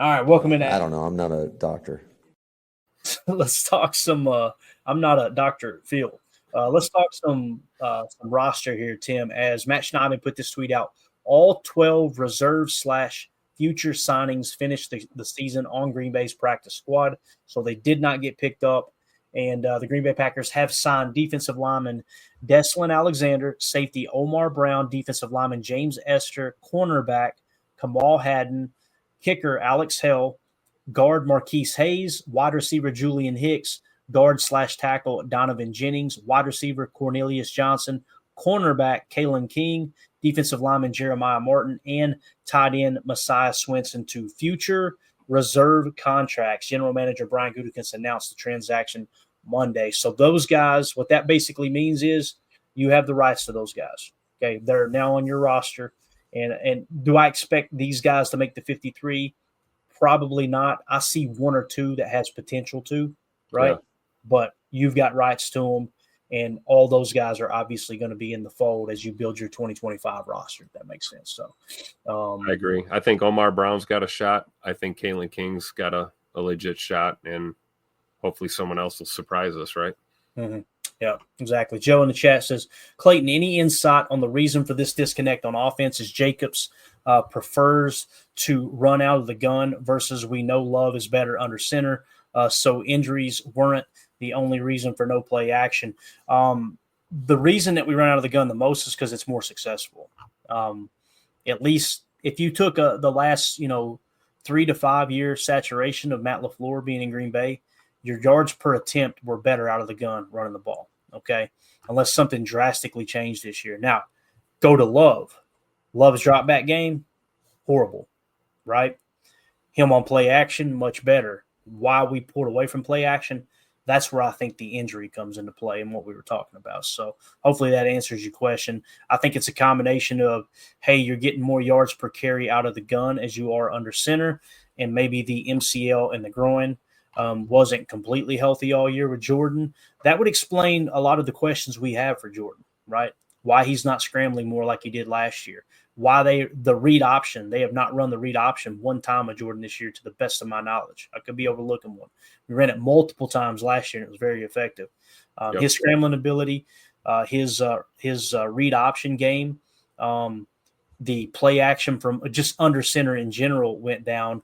All right, welcome in. I don't know. I'm not a doctor. Let's talk some. I'm not a Dr. Phil. Let's talk some roster here, Tim. As Matt Schneidman put this tweet out, all 12 reserve / future signings finished the season on Green Bay's practice squad, so they did not get picked up. And the Green Bay Packers have signed defensive lineman Deslin Alexander, safety Omar Brown, defensive lineman James Esther, cornerback Kamal Haddon, kicker Alex Hell, guard Marquise Hayes, wide receiver Julian Hicks, guard / tackle Donovan Jennings, wide receiver Cornelius Johnson, cornerback Kalen King, defensive lineman Jeremiah Martin, and tight end Messiah Swinson to future reserve contracts. General Manager Brian Gutekunst announced the transaction Monday. So those guys, what that basically means is you have the rights to those guys. Okay, they're now on your roster. And do I expect these guys to make the 53? Probably not. I see one or two that has potential to, right? Yeah. But you've got rights to them, and all those guys are obviously going to be in the fold as you build your 2025 roster, if that makes sense. So I agree. I think Omar Brown's got a shot. I think Kalen King's got a legit shot, and hopefully someone else will surprise us, right? Mm-hmm. Yeah, exactly. Joe in the chat says, Clayton, any insight on the reason for this disconnect on offense? Is Jacobs prefers to run out of the gun versus we know Love is better under center. So injuries weren't the only reason for no play action. The reason that we run out of the gun the most is because it's more successful. At least if you took the last 3 to 5 year saturation of Matt LaFleur being in Green Bay, your yards per attempt were better out of the gun running the ball, okay, unless something drastically changed this year. Now, go to Love. Love's drop back game, horrible, right? Him on play action, much better. Why we pulled away from play action, that's where I think the injury comes into play and what we were talking about. So hopefully that answers your question. I think it's a combination of, hey, you're getting more yards per carry out of the gun as you are under center, and maybe the MCL and the groin wasn't completely healthy all year with Jordan. That would explain a lot of the questions we have for Jordan, right? Why he's not scrambling more like he did last year. Why the read option, they have not run the read option one time with Jordan this year to the best of my knowledge. I could be overlooking one. We ran it multiple times last year, and it was very effective. His scrambling ability, his read option game, the play action from just under center in general went down.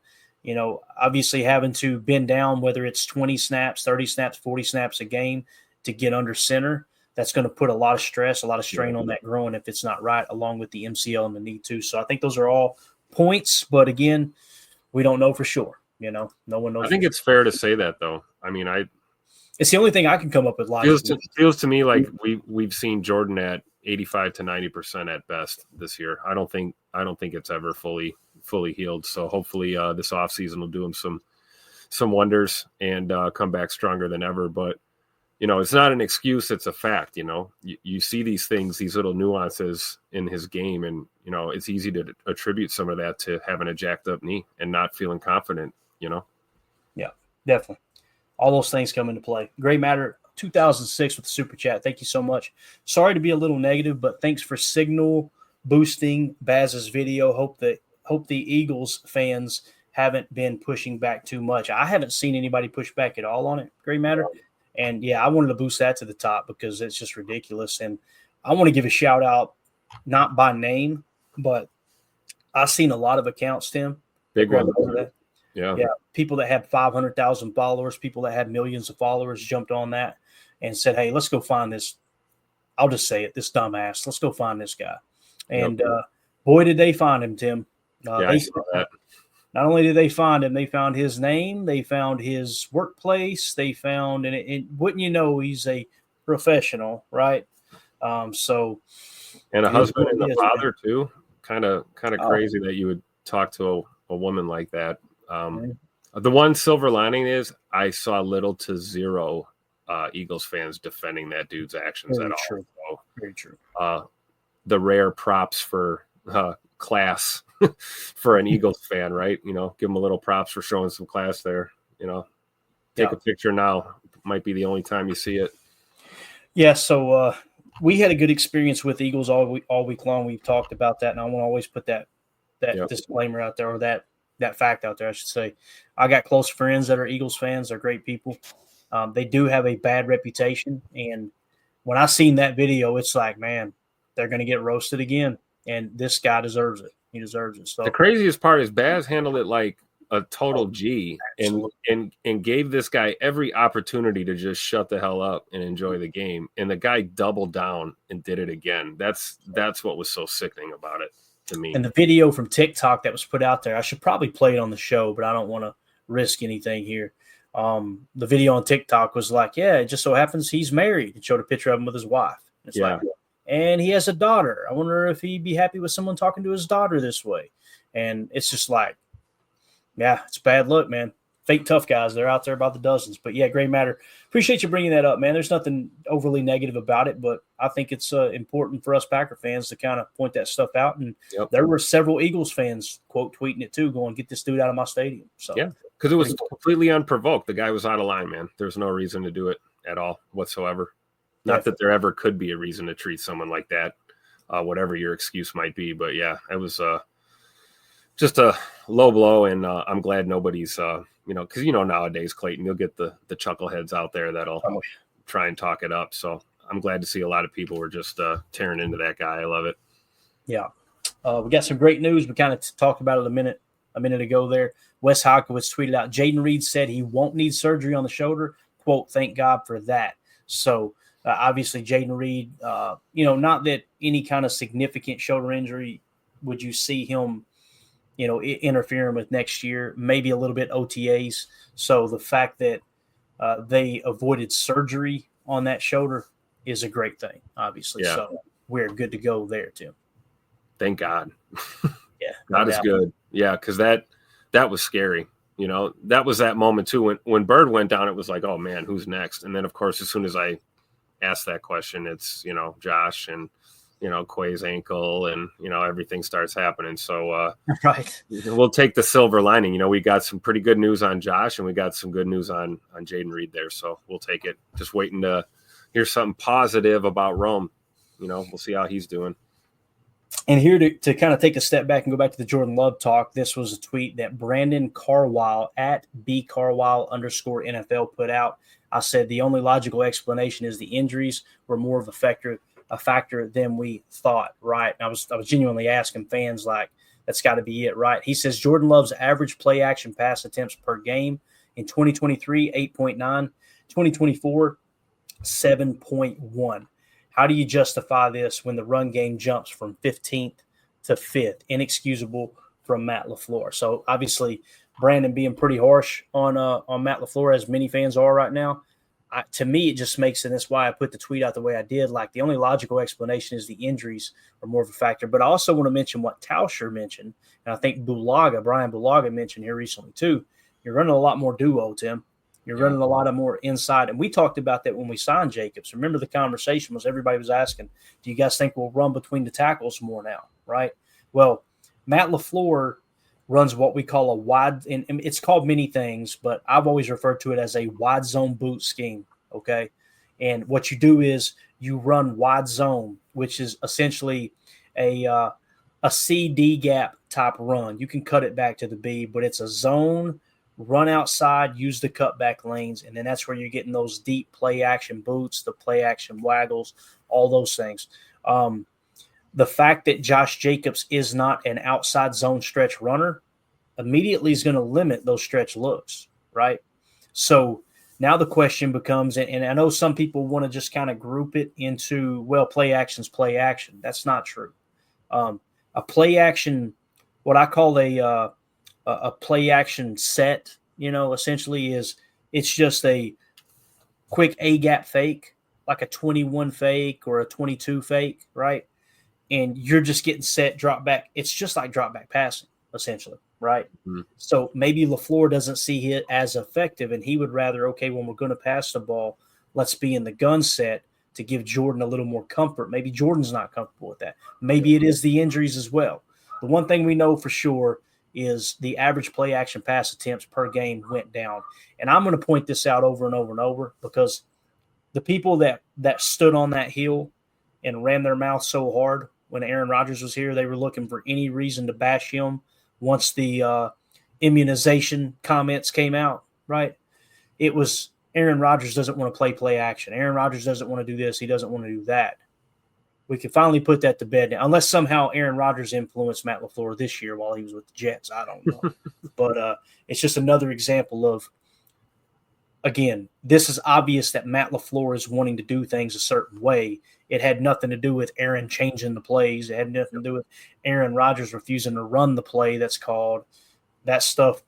Obviously having to bend down, whether it's 20 snaps, 30 snaps, 40 snaps a game to get under center, that's going to put a lot of stress, a lot of strain on that groin if it's not right, along with the MCL and the knee too. So I think those are all points, but again, we don't know for sure. No one knows. I think it's fair to say that, though. I mean, it's the only thing I can come up with. Feels to me like we've seen Jordan at 85 to 90% at best this year. I don't think it's ever fully healed. So hopefully this offseason will do him some wonders and come back stronger than ever. But, it's not an excuse. It's a fact. You see these things, these little nuances in his game. And, it's easy to attribute some of that to having a jacked up knee and not feeling confident, Yeah, definitely. All those things come into play. Gray Matter 2006 with the super chat. Thank you so much. Sorry to be a little negative, but thanks for signal boosting Baz's video. Hope the Eagles fans haven't been pushing back too much. I haven't seen anybody push back at all on it, Gray Matter. And, yeah, I wanted to boost that to the top because it's just ridiculous. And I want to give a shout-out, not by name, but I've seen a lot of accounts, Tim. Big one. Yeah, people that had 500,000 followers, people that had millions of followers jumped on that and said, hey, let's go find this. I'll just say it, this dumbass. Let's go find this guy. And, boy, did they find him, Tim. I saw that. Not only did they find him, they found his name, they found his workplace, they found, and wouldn't you know, he's a professional, right? And a husband and a father too. Kind of crazy that you would talk to a woman like that. The one silver lining is I saw little to zero Eagles fans defending that dude's actions at all. So, very true. The rare props for class for an Eagles fan, right? Give them a little props for showing some class there. Take a picture now. Might be the only time you see it. Yeah, so we had a good experience with Eagles all week long. We've talked about that, and I want to always put that disclaimer out there, or that that fact out there, I should say. I got close friends that are Eagles fans. They're great people. They do have a bad reputation. And when I seen that video, it's like, man, they're going to get roasted again. And this guy deserves it. He deserves it. So The craziest part is Baz handled it like a total G absolutely. and gave this guy every opportunity to just shut the hell up and enjoy the game. And the guy doubled down and did it again. That's what was so sickening about it to me. And the video from TikTok that was put out there, I should probably play it on the show, but I don't want to risk anything here. The video on TikTok was like, yeah, it just so happens he's married. It showed a picture of him with his wife. It's like, and he has a daughter. I wonder if he'd be happy with someone talking to his daughter this way. And it's just like, yeah, it's bad luck, man. Fake tough guys. They're out there by the dozens. But, yeah, Gray Matter, appreciate you bringing that up, man. There's nothing overly negative about it, but I think it's important for us Packer fans to kind of point that stuff out. And there were several Eagles fans, quote, tweeting it too, going, get this dude out of my stadium. So yeah, because it was completely unprovoked. The guy was out of line, man. There's no reason to do it at all whatsoever. Not that there ever could be a reason to treat someone like that, whatever your excuse might be. But, yeah, it was just a low blow, and I'm glad nobody's because nowadays, Clayton, you'll get the chuckleheads out there that'll try and talk it up. So I'm glad to see a lot of people were just tearing into that guy. I love it. Yeah, we got some great news. We kind of talked about it a minute ago there. Wes Hawkowitz tweeted out, Jaden Reed said he won't need surgery on the shoulder. Quote, thank God for that. So obviously Jaden Reed, not that any kind of significant shoulder injury would you see him interfering with next year, maybe a little bit OTAs. So the fact that they avoided surgery on that shoulder is a great thing, obviously. Yeah. So we're good to go there, Tim. Thank God. Yeah. God is good. Yeah, because that was scary. That was that moment too. When Bird went down, it was like, oh man, who's next? And then of course, as soon as I asked that question, it's, Josh and, Quay's ankle and, everything starts happening. So right. We'll take the silver lining. We got some pretty good news on Josh and we got some good news on Jaden Reed there. So we'll take it. Just waiting to hear something positive about Rome. We'll see how he's doing. And here to kind of take a step back and go back to the Jordan Love talk, this was a tweet that Brandon Carwile at @BCarwile_NFL put out. I said the only logical explanation is the injuries were more of a factor than we thought, right? And I was genuinely asking fans, like, that's got to be it, right? He says Jordan Love's average play action pass attempts per game in 2023, 8.9, 2024, 7.1. How do you justify this when the run game jumps from 15th to 5th? Inexcusable from Matt LaFleur. So obviously, Brandon being pretty harsh on Matt LaFleur, as many fans are right now. To me, it just makes it. That's why I put the tweet out the way I did. Like, the only logical explanation is the injuries are more of a factor. But I also want to mention what Tauscher mentioned, and I think Brian Bulaga mentioned here recently too. You're running a lot more duo, Tim. You're running a lot of more inside. And we talked about that when we signed Jacobs. Remember, the conversation was everybody was asking, do you guys think we'll run between the tackles more now, right? Well, Matt LaFleur runs what we call a wide – and it's called many things, but I've always referred to it as a wide zone boot scheme, okay? And what you do is you run wide zone, which is essentially a CD gap type run. You can cut it back to the B, but it's a zone – run outside, use the cutback lanes, and then that's where you're getting those deep play action boots, the play action waggles, all those things. The fact that Josh Jacobs is not an outside zone stretch runner immediately is going to limit those stretch looks, right? So now the question becomes, and I know some people want to just kind of group it into, well, play action's play action. That's not true. A play action, what I call a play action set, essentially it's just a quick A-gap fake, like a 21 fake or a 22 fake, right? And you're just getting set, drop back. It's just like drop back passing, essentially, right? Mm-hmm. So maybe LaFleur doesn't see it as effective, and he would rather, okay, when we're going to pass the ball, let's be in the gun set to give Jordan a little more comfort. Maybe Jordan's not comfortable with that. Maybe it is the injuries as well. The one thing we know for sure is the average play action pass attempts per game went down. And I'm going to point this out over and over and over, because the people that stood on that hill and ran their mouth so hard when Aaron Rodgers was here, they were looking for any reason to bash him once the immunization comments came out, right? It was Aaron Rodgers doesn't want to play action. Aaron Rodgers doesn't want to do this. He doesn't want to do that. We can finally put that to bed now, unless somehow Aaron Rodgers influenced Matt LaFleur this year while he was with the Jets. I don't know. But it's just another example of, again, this is obvious that Matt LaFleur is wanting to do things a certain way. It had nothing to do with Aaron changing the plays. It had nothing to do with Aaron Rodgers refusing to run the play that's called. That stuff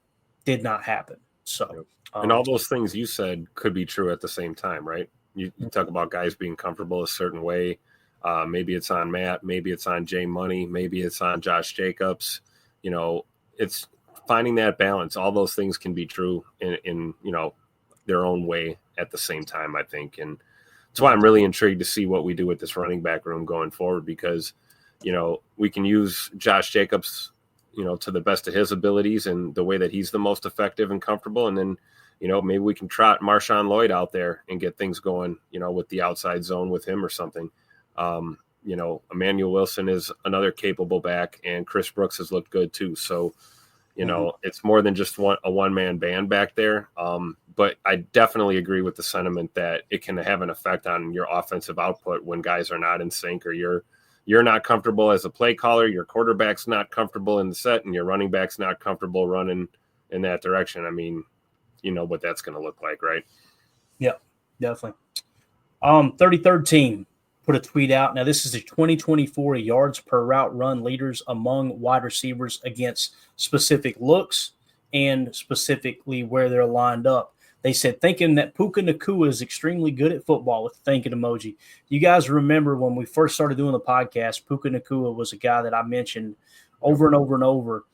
did not happen. So, and all those things you said could be true at the same time, right? You talk about guys being comfortable a certain way. Maybe it's on Matt. Maybe it's on Jay Money. Maybe it's on Josh Jacobs. It's finding that balance. All those things can be true in their own way at the same time, I think. And that's why I'm really intrigued to see what we do with this running back room going forward, because, we can use Josh Jacobs, to the best of his abilities and the way that he's the most effective and comfortable. And then, maybe we can trot Marshawn Lloyd out there and get things going, with the outside zone with him or something. Emmanuel Wilson is another capable back, and Chris Brooks has looked good too. So, it's more than just a one-man band back there. But I definitely agree with the sentiment that it can have an effect on your offensive output when guys are not in sync, or you're not comfortable as a play caller, your quarterback's not comfortable in the set, and your running back's not comfortable running in that direction. I mean, you know what that's going to look like, right? Yeah, definitely. 33rd team put a tweet out. Now, this is the 2024 yards per route run leaders among wide receivers against specific looks and specifically where they're lined up. They said, thinking that Puka Nacua is extremely good at football, with the thinking emoji. You guys remember when we first started doing the podcast, Puka Nacua was a guy that I mentioned over and over and over.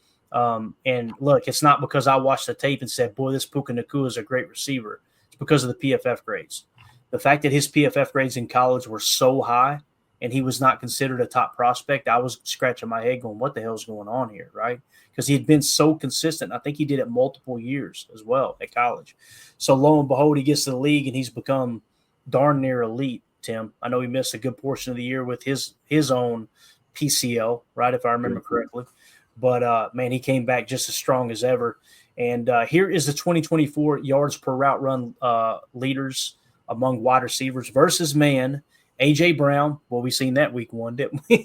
And look, it's not because I watched the tape and said, boy, this Puka Nacua is a great receiver. It's because of the PFF grades. The fact that his PFF grades in college were so high and he was not considered a top prospect, I was scratching my head going, what the hell's going on here, right? Because he had been so consistent. I think he did it multiple years as well at college. So lo and behold, he gets to the league and he's become darn near elite, Tim. I know he missed a good portion of the year with his own PCL, right, if I remember correctly. But, man, he came back just as strong as ever. And here is the 2024 yards per route run leaders among wide receivers versus man. A.J. Brown, well, we seen that week one, didn't we?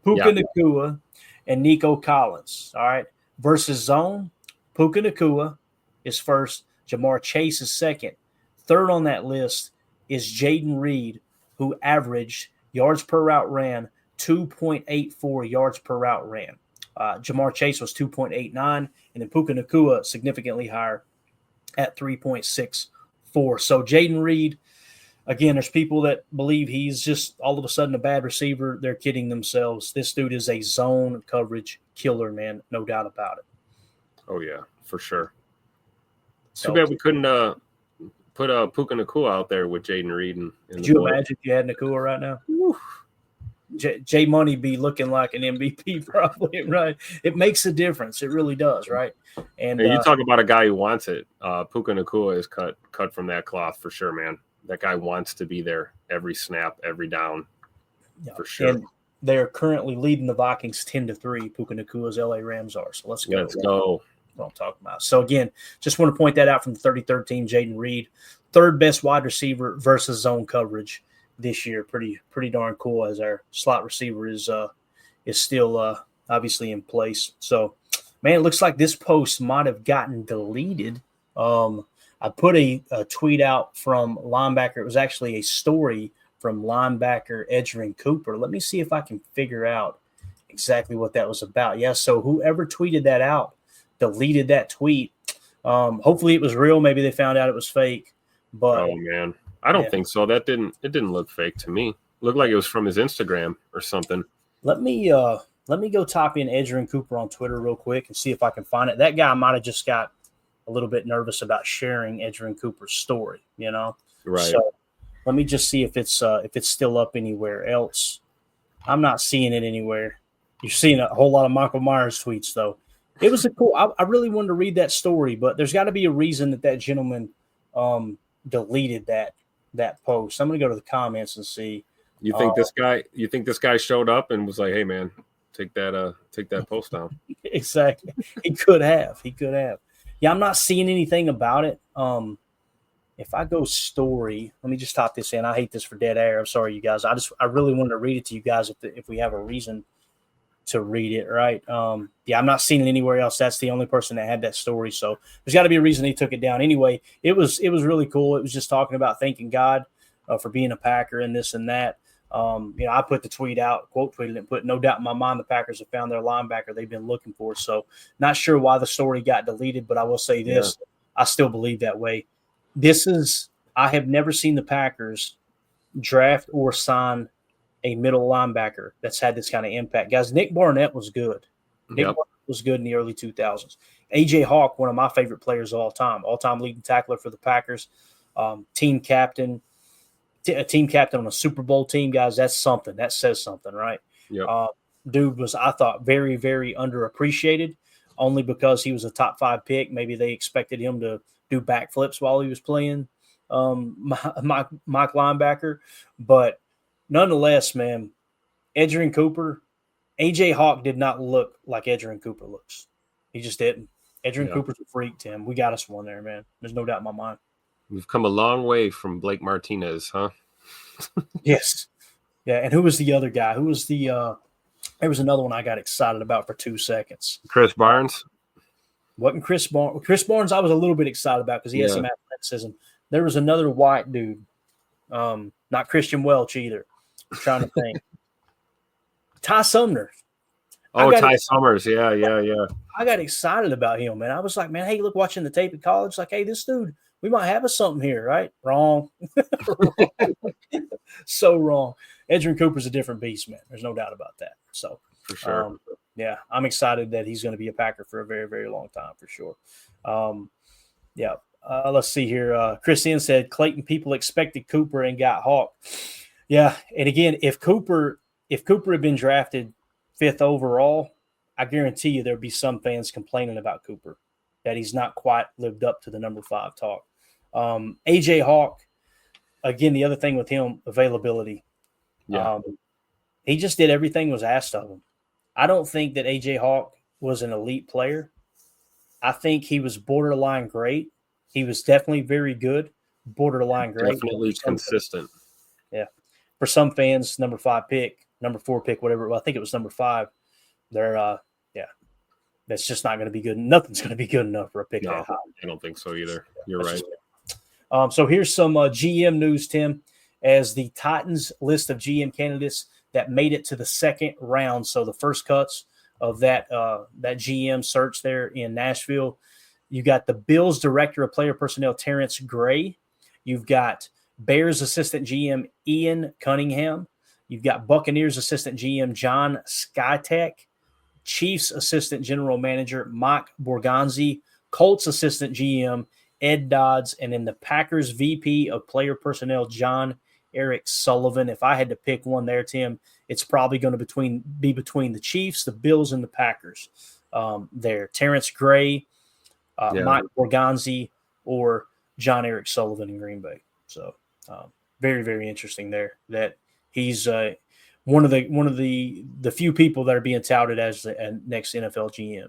Puka Nacua and Nico Collins, all right? Versus zone, Puka Nacua is first. Jamar Chase is second. Third on that list is Jaden Reed, who averaged yards per route ran 2.84 yards per route ran. Jamar Chase was 2.89, and then Puka Nacua significantly higher at 3.64. So Jaden Reed, again, there's people that believe he's just all of a sudden a bad receiver. They're kidding themselves. This dude is a zone coverage killer, man, no doubt about it. Oh, yeah, for sure. Too bad we couldn't put Puka Nacua out there with Jaden Reed. Could you imagine if you had Nacua right now? J Money be looking like an MVP probably, right? It makes a difference. It really does, right? And you talk about a guy who wants it. Puka Nacua is cut from that cloth for sure, man. That guy wants to be there every snap, every down, for sure. And they're currently leading the Vikings 10-3. Puka Nacua's LA Rams are. So let's go. Let's go. What I'm talking about. So again, just want to point that out from the 33rd team. Jaden Reed, third best wide receiver versus zone coverage this year. Pretty darn cool, as our slot receiver is still obviously in place. So, man, it looks like this post might have gotten deleted. I put a tweet out from linebacker. It was actually a story from linebacker Edgerrin Cooper. Let me see if I can figure out exactly what that was about. Yeah, so whoever tweeted that out deleted that tweet. Hopefully it was real. Maybe they found out it was fake. But oh man, I don't think so. It didn't look fake to me. It looked like it was from his Instagram or something. Let me go type in Edgerrin Cooper on Twitter real quick and see if I can find it. That guy might have just got a little bit nervous about sharing Edgerrin Cooper's story, you know. Right. So let me just see if it's still up anywhere else. I'm not seeing it anywhere. You're seeing a whole lot of Michael Myers tweets though. It was a cool. I really wanted to read that story, but there's got to be a reason that gentleman deleted that post. I'm going to go to the comments and see. You think this guy showed up and was like, "Hey man, take that post down. Exactly. He could have. Yeah, I'm not seeing anything about it. If I go story, let me just type this in. I hate this for dead air. I'm sorry, you guys. I really wanted to read it to you guys if we have a reason to read it, right? Yeah, I'm not seeing it anywhere else. That's the only person that had that story. So there's got to be a reason he took it down. Anyway, it was really cool. It was just talking about thanking God for being a Packer and this and that. I put the tweet out, quote tweeted it, and put no doubt in my mind the Packers have found their linebacker they've been looking for. So not sure why the story got deleted, but I will say this. Yeah. I still believe that way. I have never seen the Packers draft or sign a middle linebacker that's had this kind of impact. Guys, Nick Barnett was good. Nick Barnett was good in the early 2000s. A.J. Hawk, one of my favorite players of all-time leading tackler for the Packers, team captain on a Super Bowl team, guys. That's something. That says something, right? Yep. Dude was, I thought, very, very underappreciated only because he was a top 5 pick. Maybe they expected him to do backflips while he was playing Mike linebacker. But nonetheless, man, Edgerrin Cooper, A.J. Hawk did not look like Edgerrin Cooper looks. He just didn't. Edgerrin Cooper's a freak, Tim. We got us one there, man. There's no doubt in my mind. We've come a long way from Blake Martinez, huh? Yes. Yeah, and who was the other guy? Who was the there was another one I got excited about for 2 seconds. Chris Barnes? Wasn't Chris Barnes. Chris Barnes I was a little bit excited about because he had some athleticism. There was another white dude. Not Christian Welch either. I'm trying to think. Ty Sumner. Oh, Ty Summers. Yeah. I got excited about him, man. I was like, man, hey, look, watching the tape at college, like, hey, this dude, we might have something here, right? Wrong. So wrong. Edgerrin Cooper's a different beast, man. There's no doubt about that. So, for sure. Yeah, I'm excited that he's going to be a Packer for a very, very long time, for sure. Let's see here. Chris N said Clayton people expected Cooper and got Hawk. Yeah, and again, if Cooper had been drafted 5th overall, I guarantee you there'd be some fans complaining about Cooper that he's not quite lived up to the number 5 talk. A.J. Hawk, again, the other thing with him, availability. Yeah. He just did everything was asked of him. I don't think that A.J. Hawk was an elite player. I think he was borderline great. He was definitely very good, borderline great. Definitely consistent. Yeah. For some fans, number 5 pick, number 4 pick, whatever. Well, I think it was number 5. They're that's just not going to be good. Nothing's going to be good enough for a pick that high. I don't think so either. You're right. So here's some GM news, Tim, as the Titans list of GM candidates that made it to the 2nd round. So the first cuts of that GM search there in Nashville. You got the Bills Director of Player Personnel, Terrence Gray. You've got Bears Assistant GM, Ian Cunningham. You've got Buccaneers Assistant GM, John Skytek. Chiefs Assistant General Manager, Mike Borgonzi. Colts Assistant GM, Ed Dodds. And then the Packers VP of Player Personnel, John Eric Sullivan. If I had to pick one there, Tim, it's probably going to be between the Chiefs, the Bills, and the Packers there. Terrence Gray, Mike Borgonzi, or John Eric Sullivan in Green Bay. So very, very interesting there that he's one of the few people that are being touted as the next NFL GM.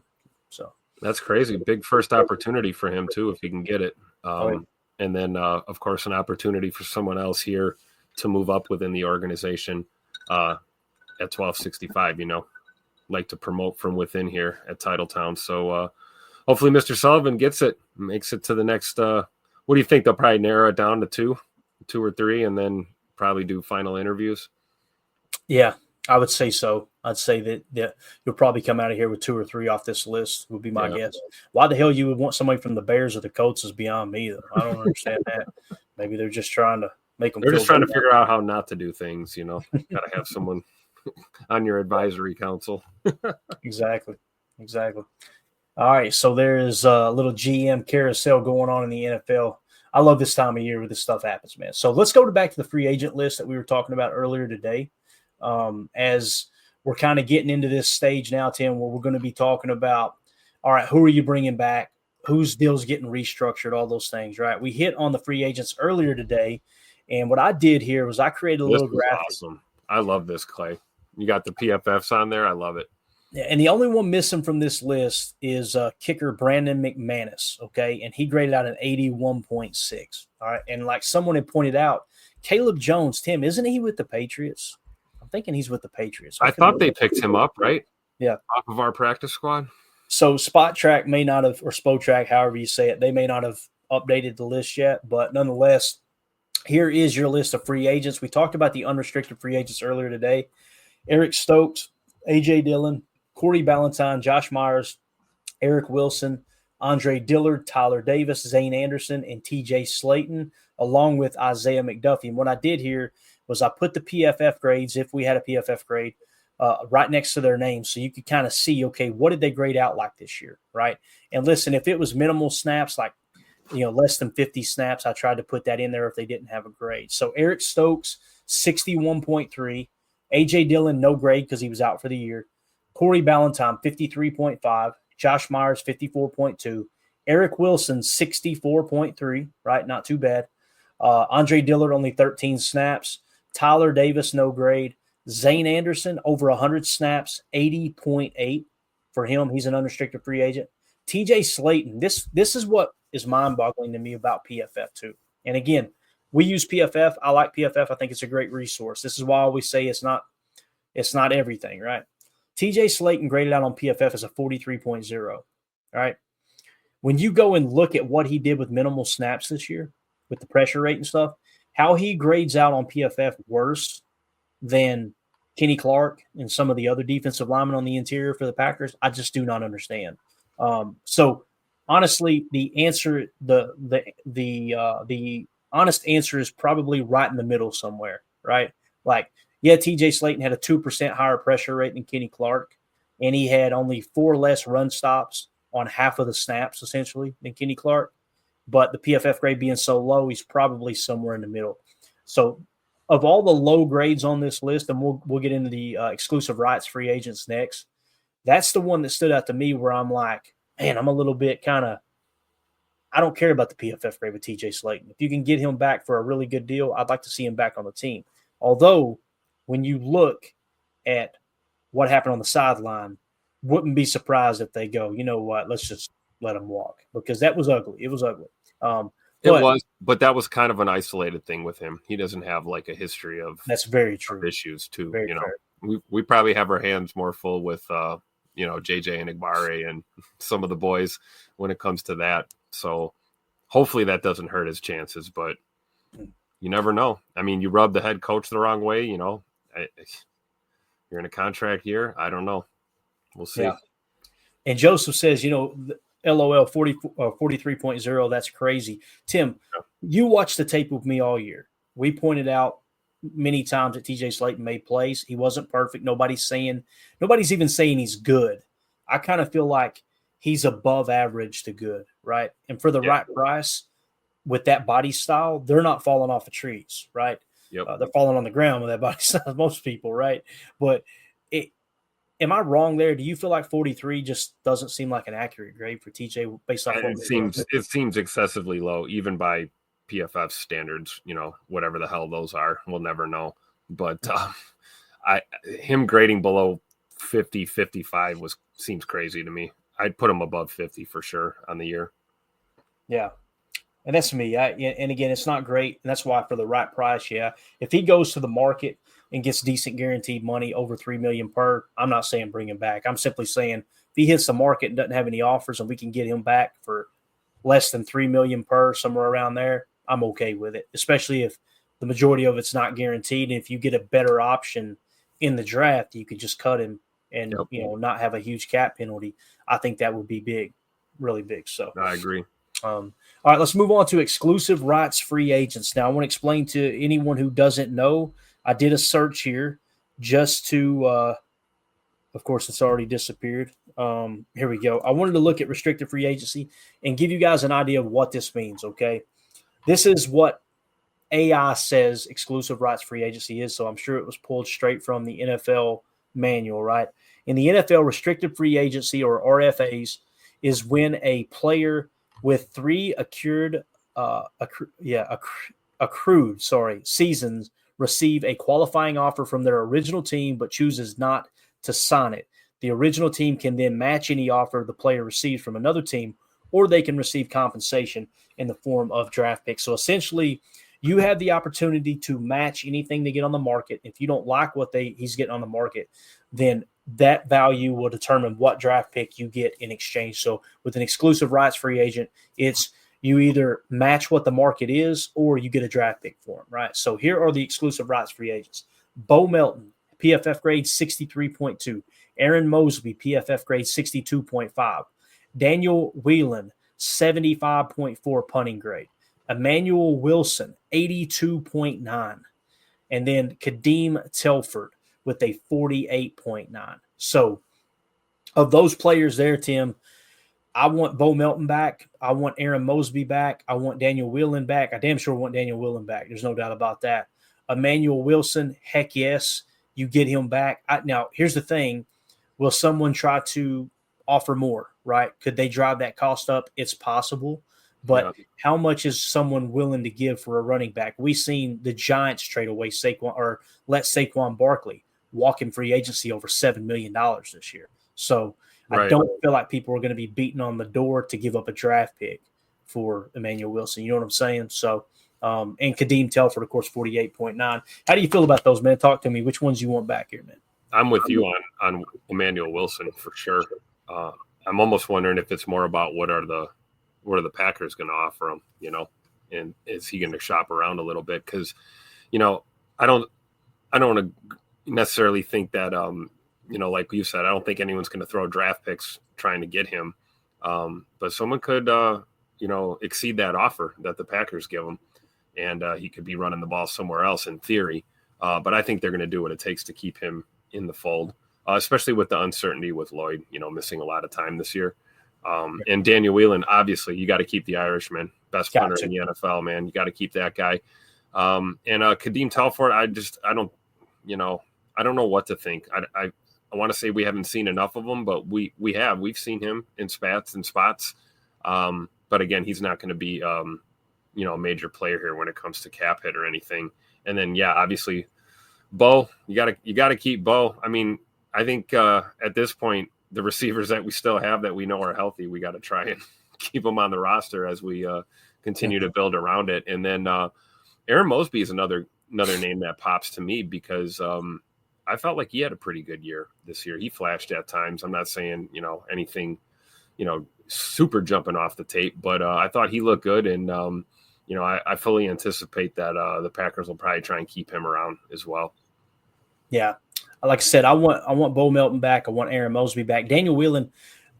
So that's crazy. Big first opportunity for him too, if he can get it. And then, of course, an opportunity for someone else here to move up within the organization at 1265, like to promote from within here at Titletown. So hopefully Mr. Sullivan gets it, makes it to the next. What do you think? They'll probably narrow it down to two or three, and then probably do final interviews. Yeah, I would say so. I'd say that you'll probably come out of here with 2 or 3 off this list would be my guess. Why the hell you would want somebody from the Bears or the Colts is beyond me, though. I don't understand that. Maybe they're just trying to make them. They're just trying to figure out how not to do things, Got to have someone on your advisory council. Exactly. All right, so there is a little GM carousel going on in the NFL. I love this time of year where this stuff happens, man. So let's go back to the free agent list that we were talking about earlier today. As we're kind of getting into this stage now, Tim, where we're going to be talking about, all right, who are you bringing back? Whose deal's getting restructured? All those things, right? We hit on the free agents earlier today, and what I did here was I created a little graphic. Awesome. I love this, Clay. You got the PFFs on there. I love it. And the only one missing from this list is kicker Brandon McManus, okay? And he graded out an 81.6, all right? And like someone had pointed out, Caleb Jones, Tim, isn't he with the Patriots? I'm thinking he's with the Patriots. I thought they picked him up, right? Yeah. Off of our practice squad. So Spot Track may not have, or Spo Track, however you say it, they may not have updated the list yet. But nonetheless, here is your list of free agents. We talked about the unrestricted free agents earlier today. Eric Stokes, A.J. Dillon, Corey Ballantyne, Josh Myers, Eric Wilson, Andre Dillard, Tyler Davis, Zane Anderson, and T.J. Slayton, along with Isaiah McDuffie. And what I did here was I put the PFF grades, if we had a PFF grade, right next to their names, so you could kind of see, okay, what did they grade out like this year, right? And listen, if it was minimal snaps, like less than 50 snaps, I tried to put that in there if they didn't have a grade. So Eric Stokes, 61.3. A.J. Dillon, no grade because he was out for the year. Corey Ballantyne, 53.5. Josh Myers, 54.2. Eric Wilson, 64.3, right? Not too bad. Andre Dillard, only 13 snaps. Tyler Davis, no grade. Zane Anderson, over 100 snaps, 80.8 for him. He's an unrestricted free agent. TJ Slayton, this is what is mind-boggling to me about PFF too. And again, we use PFF. I like PFF. I think it's a great resource. This is why I always say it's not everything, right? TJ Slayton graded out on PFF as a 43.0, all right? When you go and look at what he did with minimal snaps this year, with the pressure rate and stuff, how he grades out on PFF worse than Kenny Clark and some of the other defensive linemen on the interior for the Packers, I just do not understand. So honestly, the answer, the honest answer is probably right in the middle somewhere, right? Like, yeah, TJ Slayton had a 2% higher pressure rate than Kenny Clark, and he had only 4 less run stops on half of the snaps, essentially, than Kenny Clark. But the PFF grade being so low, he's probably somewhere in the middle. So of all the low grades on this list, and we'll get into the exclusive rights free agents next, that's the one that stood out to me where I'm like, man, I'm a little bit kind of, I don't care about the PFF grade with TJ Slayton. If you can get him back for a really good deal, I'd like to see him back on the team. Although, when you look at what happened on the sideline, wouldn't be surprised if they go, you know what, let's just let him walk, because that was ugly. It was ugly. But that was kind of an isolated thing with him. He doesn't have like a history of that's very true issues too. Very fair. We probably have our hands more full with JJ and Igbare and some of the boys when it comes to that. So hopefully that doesn't hurt his chances, but you never know. I mean, you rub the head coach the wrong way, you're in a contract year. I don't know. We'll see. Yeah. And Joseph says, LOL 43.0, that's crazy. Tim, you watched the tape with me all year. We pointed out many times that TJ Slayton made plays. He wasn't perfect. Nobody's even saying he's good. I kind of feel like he's above average to good, right? And for the right price, with that body style, they're not falling off of trees, right? Yep. They're falling on the ground with that body style, most people, right? But am I wrong there? Do you feel like 43 just doesn't seem like an accurate grade for TJ based off? It seems excessively low, even by PFF standards. Whatever the hell those are, we'll never know. But him grading below 50, 55 seems crazy to me. I'd put him above 50 for sure on the year. Yeah. And that's me. And again, it's not great. And that's why for the right price, if he goes to the market and gets decent guaranteed money over $3 million per, I'm not saying bring him back. I'm simply saying if he hits the market and doesn't have any offers and we can get him back for less than $3 million per, somewhere around there, I'm okay with it, especially if the majority of it's not guaranteed. And if you get a better option in the draft, you could just cut him and not have a huge cap penalty. I think that would be big, really big. So I agree. All right, let's move on to exclusive rights free agents. Now, I want to explain to anyone who doesn't know, I did a search here just to, of course, it's already disappeared. Here we go. I wanted to look at restricted free agency and give you guys an idea of what this means, okay? This is what AI says exclusive rights free agency is, so I'm sure it was pulled straight from the NFL manual, right? In the NFL, restricted free agency, or RFAs, is when a player with 3 accrued seasons receive a qualifying offer from their original team but chooses not to sign it. The original team can then match any offer the player receives from another team, or they can receive compensation in the form of draft picks. So essentially, you have the opportunity to match anything they get on the market. If you don't like what he's getting on the market, then that value will determine what draft pick you get in exchange. So with an exclusive rights free agent, it's you either match what the market is or you get a draft pick for him, right? So here are the exclusive rights free agents. Bo Melton, PFF grade 63.2. Aaron Mosby, PFF grade 62.5. Daniel Whelan, 75.4 punting grade. Emmanuel Wilson, 82.9. And then Kadeem Telford with a 48.9. So of those players there, Tim, I want Bo Melton back. I want Aaron Mosby back. I want Daniel Whelan back. I damn sure want Daniel Whelan back. There's no doubt about that. Emmanuel Wilson, heck yes, you get him back. Now, here's the thing. Will someone try to offer more, right? Could they drive that cost up? It's possible. But how much is someone willing to give for a running back? We've seen the Giants trade away Saquon or let Saquon Barkley walk in free agency over $7 million this year. So I don't feel like people are going to be beating on the door to give up a draft pick for Emmanuel Wilson. You know what I'm saying? So, and Kadeem Telford, of course, 48.9. How do you feel about those, man? Talk to me. Which ones you want back here, man? I'm with you on Emmanuel Wilson for sure. I'm almost wondering if it's more about what are the Packers going to offer him, you know, and is he going to shop around a little bit? Because, you know, I don't want to necessarily think that, you know, like you said, I don't think anyone's going to throw draft picks trying to get him. But someone could, you know, exceed that offer that the Packers give him, and he could be running the ball somewhere else in theory. But I think they're going to do what it takes to keep him in the fold, especially with the uncertainty with Lloyd, you know, missing a lot of time this year. And Daniel Whelan, obviously, you got to keep the Irishman, best punter in the NFL, man. You got to keep that guy. And Kadeem Telford, I don't know what to think. I want to say we haven't seen enough of him, but we've seen him in spats and spots. But again, he's not going to be, you know, a major player here when it comes to cap hit or anything. And then, yeah, obviously, Bo, you got to keep Bo. I mean, I think at this point, the receivers that we still have that we know are healthy, we got to try and keep them on the roster as we continue to build around it. And then Aaron Mosby is another name that pops to me because I felt like he had a pretty good year this year. He flashed at times. I'm not saying, you know, anything, you know, super jumping off the tape, but I thought he looked good. And, you know, I fully anticipate that the Packers will probably try and keep him around as well. Yeah. Like I said, I want Bo Melton back. I want Aaron Mosby back. Daniel Whelan,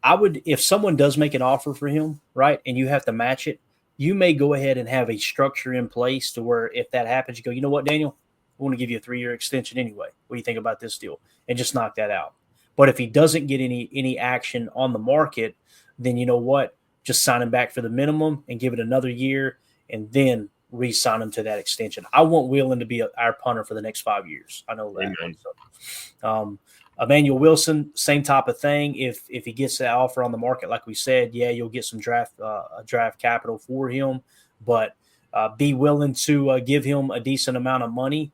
I would, if someone does make an offer for him, right, and you have to match it, you may go ahead and have a structure in place to where if that happens, you go, you know what, Daniel, I want to give you a 3-year extension anyway. What do you think about this deal? And just knock that out. But if he doesn't get any action on the market, then you know what, just sign him back for the minimum and give it another year and then re-sign him to that extension. I want Whelan to be our punter for the next 5 years. I know that. So, Emmanuel Wilson, same type of thing. If he gets that offer on the market, like we said, yeah, you'll get some draft capital for him, but be willing to give him a decent amount of money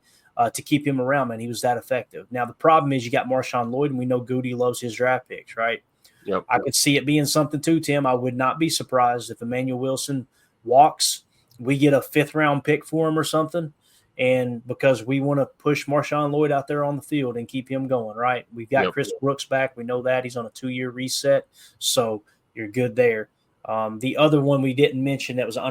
to keep him around, man. He was that effective. Now, the problem is you got Marshawn Lloyd, and we know Goody loves his draft picks, right? Yep. I could see it being something too, Tim. I would not be surprised if Emmanuel Wilson walks. We get a 5th-round pick for him or something, and because we want to push Marshawn Lloyd out there on the field and keep him going, right? We've got Chris Brooks back. We know that. He's on a 2-year reset, so you're good there. The other one we didn't mention that was an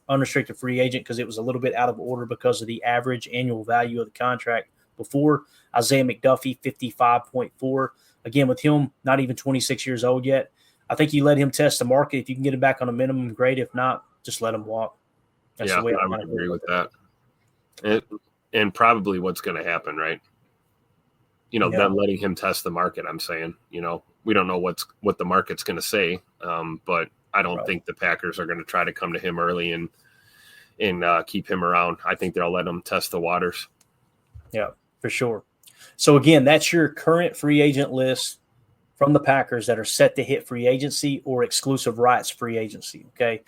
unrestricted free agent because it was a little bit out of order because of the average annual value of the contract before. Isaiah McDuffie, 55.4. Again, with him not even 26 years old yet, I think you let him test the market. If you can get him back on a minimum, great. If not, just let him walk. That's the way I would agree with that. And probably what's going to happen, right? You know, them letting him test the market, I'm saying, you know, we don't know what the market's going to say, but I don't think the Packers are going to try to come to him early and keep him around. I think they'll let him test the waters. Yeah, for sure. So, again, that's your current free agent list from the Packers that are set to hit free agency or exclusive rights free agency, okay?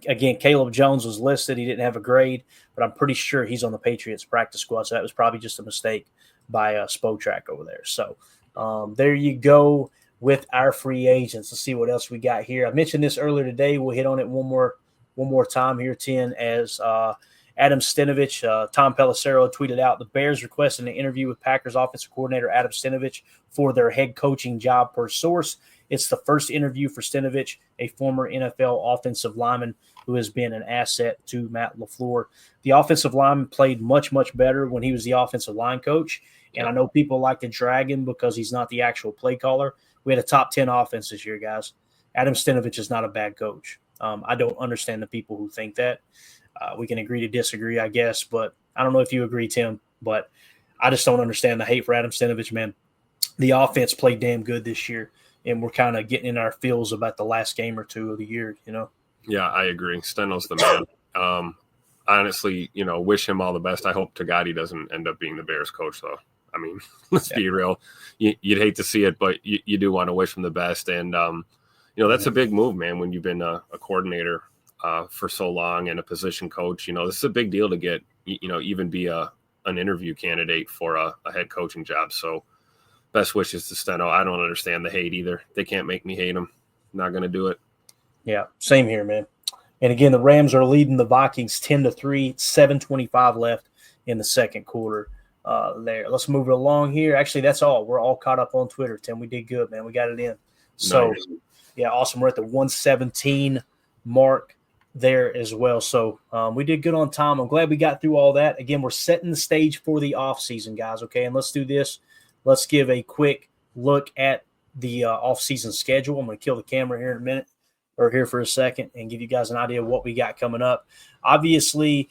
Again, Caleb Jones was listed. He didn't have a grade, but I'm pretty sure he's on the Patriots practice squad, so that was probably just a mistake by Spotrac over there. So There you go with our free agents. Let's see what else we got here. I mentioned this earlier today. We'll hit on it one more time here, 10, as Adam Stenovich, Tom Pelissero tweeted out, the Bears requested an interview with Packers offensive coordinator Adam Stenovich for their head coaching job per source. It's the first interview for Stenovich, a former NFL offensive lineman who has been an asset to Matt LaFleur. The offensive lineman played much, much better when he was the offensive line coach. And I know people like to drag him because he's not the actual play caller. We had a top 10 offense this year, guys. Adam Stenovich is not a bad coach. I don't understand the people who think that. We can agree to disagree, I guess, but I don't know if you agree, Tim, but I just don't understand the hate for Adam Stenovich, man. The offense played damn good this year, and we're kind of getting in our feels about the last game or two of the year, you know? Yeah, I agree. Steno's the man. Honestly, wish him all the best. I hope to God he doesn't end up being the Bears coach, though. I mean, let's be real. You'd hate to see it, but you do want to wish him the best. And, that's a big move, man, when you've been a coordinator for so long and a position coach. This is a big deal to get, even be an interview candidate for a head coaching job. So best wishes to Steno. I don't understand the hate either. They can't make me hate him. Not going to do it. Yeah, same here, man. And again, the Rams are leading the Vikings 10-3, 7:25 left in the second quarter. There. Let's move it along here. Actually, that's all. We're all caught up on Twitter, Tim. We did good, man. We got it in. So, Nice. Yeah, awesome. We're at the 117 mark there as well. So we did good on time. I'm glad we got through all that. Again, we're setting the stage for the offseason, guys, okay? And let's do this. Let's give a quick look at the offseason schedule. I'm going to kill the camera here in a minute, or here for a second, and give you guys an idea of what we got coming up. Obviously,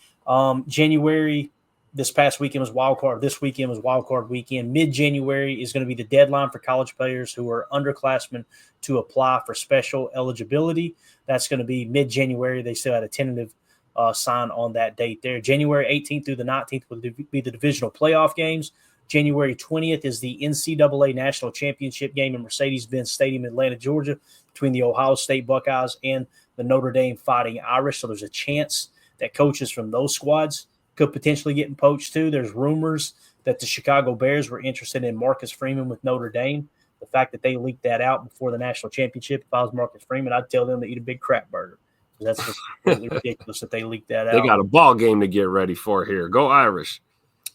January – this past weekend was wild card. This weekend was wild card weekend. Mid-January is going to be the deadline for college players who are underclassmen to apply for special eligibility. That's going to be mid-January. They still had a tentative sign on that date there. January 18th through the 19th will be the divisional playoff games. January 20th is the NCAA National Championship game in Mercedes-Benz Stadium in Atlanta, Georgia, between the Ohio State Buckeyes and the Notre Dame Fighting Irish. So there's a chance that coaches from those squads could potentially get poached too. There's rumors that the Chicago Bears were interested in Marcus Freeman with Notre Dame. The fact that they leaked that out before the national championship, if I was Marcus Freeman, I'd tell them to eat a big crap burger. That's just really ridiculous that they leaked that out. They got a ball game to get ready for here. Go Irish.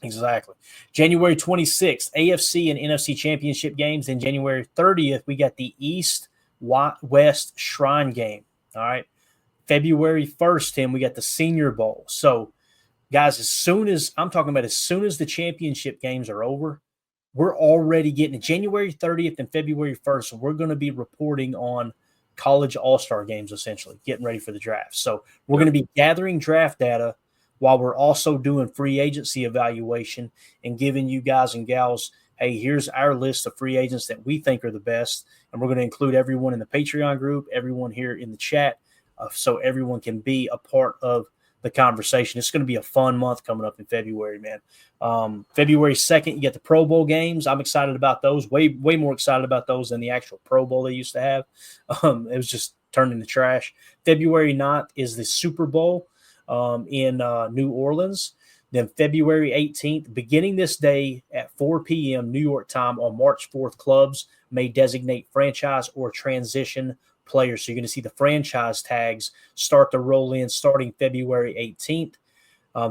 Exactly. January 26th, AFC and NFC championship games. Then January 30th, we got the East-West Shrine game. All right. February 1st, Tim, we got the Senior Bowl. So, guys, as soon as the championship games are over, we're already getting it. January 30th and February 1st, we're going to be reporting on college all-star games, essentially, getting ready for the draft. So we're going to be gathering draft data while we're also doing free agency evaluation and giving you guys and gals, hey, here's our list of free agents that we think are the best. And we're going to include everyone in the Patreon group, everyone here in the chat, so everyone can be a part of the conversation. It's going to be a fun month coming up in February, man. February 2nd, you get the Pro Bowl games. I'm excited about those, way more excited about those than the actual Pro Bowl they used to have. It was just turned into trash. February 9th is the Super Bowl in New Orleans. Then February 18th, beginning this day at 4 p.m. New York time on March 4th, clubs may designate franchise or transition players. So you're going to see the franchise tags start to roll in starting February 18th.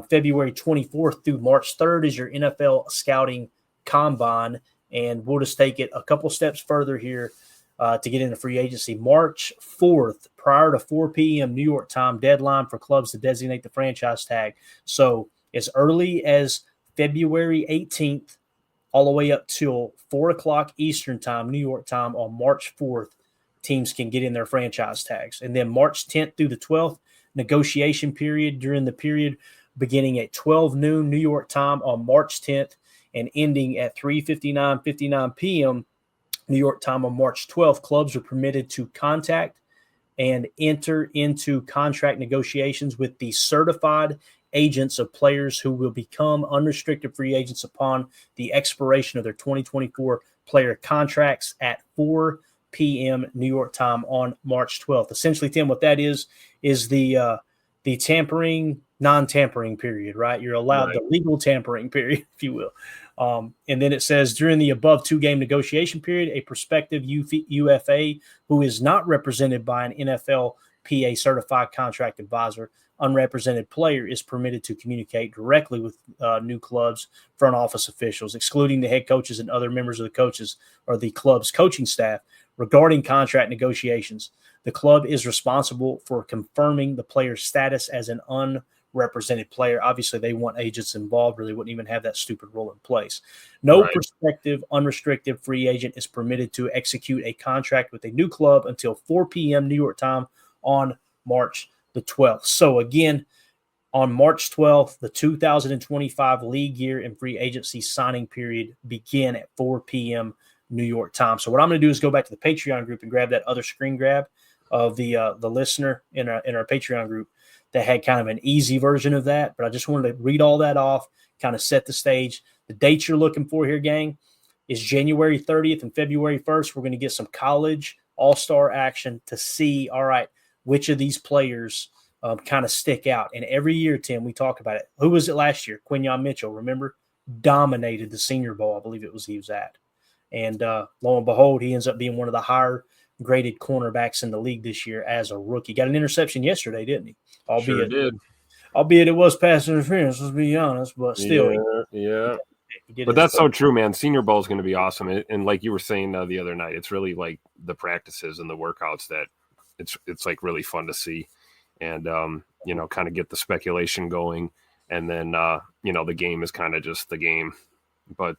February 24th through March 3rd is your NFL scouting combine. And we'll just take it a couple steps further here to get into free agency. March 4th, prior to 4 p.m. New York time, deadline for clubs to designate the franchise tag. So as early as February 18th, all the way up till 4 o'clock Eastern time, New York time on March 4th, teams can get in their franchise tags. And then March 10th through the 12th, negotiation period during the period beginning at 12 noon New York time on March 10th and ending at 3:59 p.m. New York time on March 12th. Clubs are permitted to contact and enter into contract negotiations with the certified agents of players who will become unrestricted free agents upon the expiration of their 2024 player contracts at 4 p.m. New York time on March 12th. Essentially, Tim, what that is the tampering, non-tampering period, right? You're allowed the legal tampering period, if you will. And then it says, during the above 2-game negotiation period, a prospective UFA who is not represented by an NFLPA certified contract advisor, unrepresented player is permitted to communicate directly with new clubs' front office officials, excluding the head coaches and other members of the coaches or the club's coaching staff, regarding contract negotiations. The club is responsible for confirming the player's status as an unrepresented player. Obviously, they want agents involved, or they wouldn't even have that stupid rule in place. No prospective unrestricted free agent is permitted to execute a contract with a new club until 4 p.m. New York time on March the 12th. So again, on March 12th, the 2025 league year and free agency signing period begin at 4 p.m. New York time. So what I'm going to do is go back to the Patreon group and grab that other screen grab of the listener in our Patreon group that had kind of an easy version of that. But I just wanted to read all that off, kind of set the stage. The dates you're looking for here, gang, is January 30th and February 1st. We're going to get some college all-star action to see, all right, which of these players kind of stick out. And every year, Tim, we talk about it. Who was it last year? Quinyon Mitchell, remember? Dominated the Senior Bowl, I believe he was at. And lo and behold, he ends up being one of the higher graded cornerbacks in the league this year as a rookie. Got an interception yesterday, didn't he? Albeit it was pass interference, let's be honest, but still. Yeah. But that's so true, man. Senior Bowl is going to be awesome. And like you were saying the other night, it's really like the practices and the workouts that it's like really fun to see and, kind of get the speculation going. And then, the game is kind of just the game. But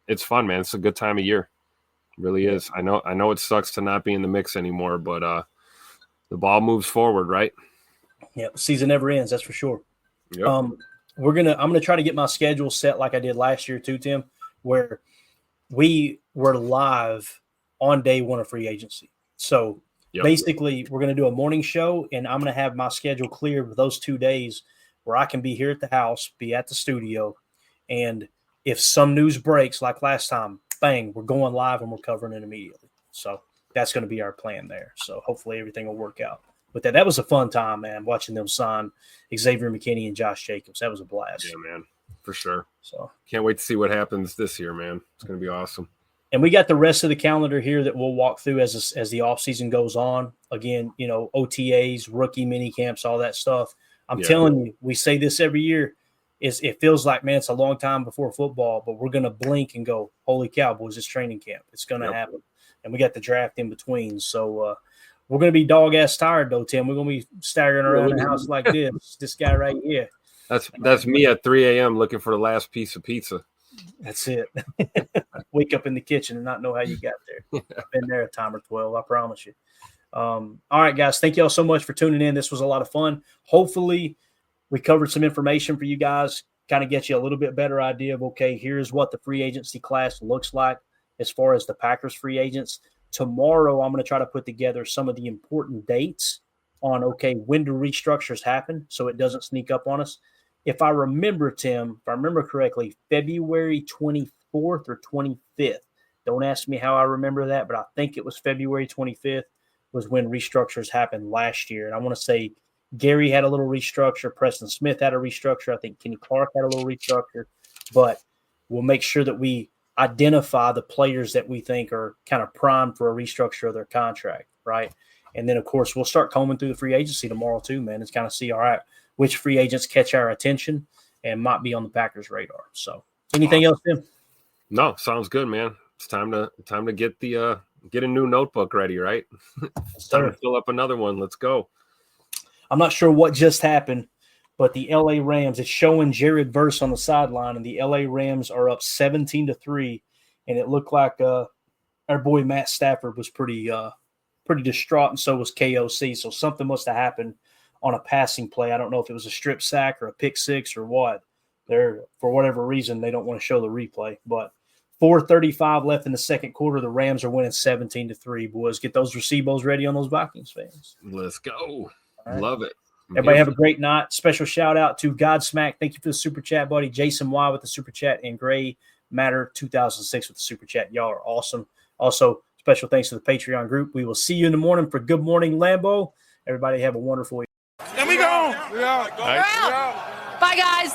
it's fun, man. It's a good time of year. It really is. I know it sucks to not be in the mix anymore, but the ball moves forward, right? Yeah, season never ends, that's for sure. Yep. I'm gonna try to get my schedule set like I did last year too, Tim, where we were live on day one of free agency. So basically, we're gonna do a morning show, and I'm gonna have my schedule cleared with those 2 days where I can be here at the house, be at the studio, and if some news breaks like last time, bang, we're going live and we're covering it immediately. So that's going to be our plan there. So hopefully everything will work out. But that was a fun time, man, watching them sign Xavier McKinney and Josh Jacobs. That was a blast. Yeah, man, for sure. So can't wait to see what happens this year, man. It's going to be awesome. And we got the rest of the calendar here that we'll walk through as the offseason goes on. Again, OTAs, rookie mini camps, all that stuff. I'm telling you, we say this every year. It feels like, man, it's a long time before football, but we're going to blink and go, holy cow, boys, it's training camp. It's going to happen. And we got the draft in between. So we're going to be dog-ass tired, though, Tim. We're going to be staggering around the house like this guy right here. That's me at 3 a.m. looking for the last piece of pizza. That's it. Wake up in the kitchen and not know how you got there. I've been there a time or 12, I promise you. All right, guys, thank you all so much for tuning in. This was a lot of fun. Hopefully – we covered some information for you guys, kind of get you a little bit better idea of, okay, here's what the free agency class looks like as far as the Packers free agents. Tomorrow, I'm going to try to put together some of the important dates on, okay, when do restructures happen so it doesn't sneak up on us. If I remember, Tim, if I remember correctly, February 24th or 25th. Don't ask me how I remember that, but I think it was February 25th was when restructures happened last year. And I want to say Gary had a little restructure. Preston Smith had a restructure. I think Kenny Clark had a little restructure. But we'll make sure that we identify the players that we think are kind of primed for a restructure of their contract, right? And then, of course, we'll start combing through the free agency tomorrow too, man, and kind of see, all right, which free agents catch our attention and might be on the Packers' radar. So anything else, Tim? No, sounds good, man. It's time to get get a new notebook ready, right? It's time to fill up another one. Let's go. I'm not sure what just happened, but the LA Rams, it's showing Jared Verse on the sideline, and the LA Rams are up 17-3, and it looked like our boy Matt Stafford was pretty distraught, and so was KOC. So something must have happened on a passing play. I don't know if it was a strip sack or a pick six or what. For whatever reason, they don't want to show the replay, but 4:35 left in the second quarter. The Rams are winning 17-3. Boys, get those Recebos ready on those Vikings fans. Let's go. Right. Love it. Everybody have a great night. Special shout out to Godsmack. Thank you for the super chat, buddy. Jason Y with the super chat and Gray Matter 2006 with the super chat. Y'all are awesome. Also, special thanks to the Patreon group. We will see you in the morning for Good Morning Lambo. Everybody have a wonderful week. There we go. We out. Bye, guys.